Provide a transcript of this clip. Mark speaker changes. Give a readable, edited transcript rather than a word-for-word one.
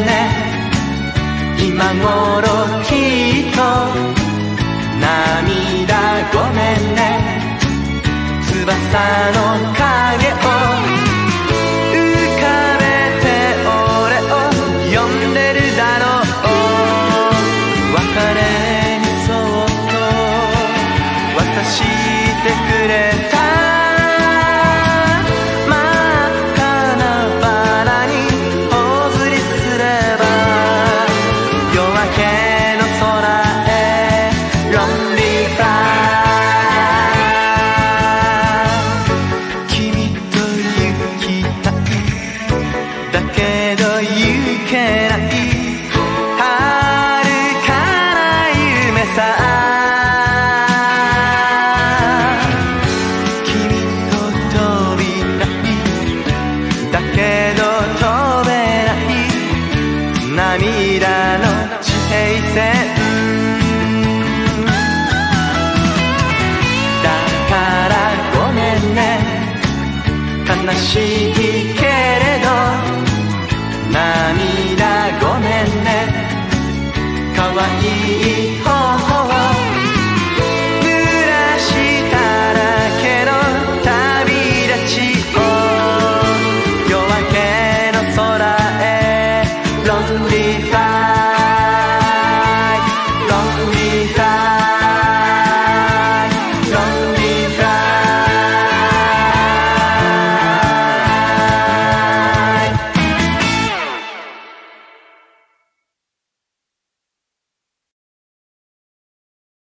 Speaker 1: ね今頃きっと涙ごめんね翼の影を浮かべて俺を呼んでるだろう別れにそっと渡してくれた真っ赤なバラに頬ずりすれば夜明けの空へロンリーフライ君と行きたいだけど行けない遥かな夢さ君と飛びたいだけど飛べない涙の地平線だからごめんね悲しいけれど涙ごめんね可愛い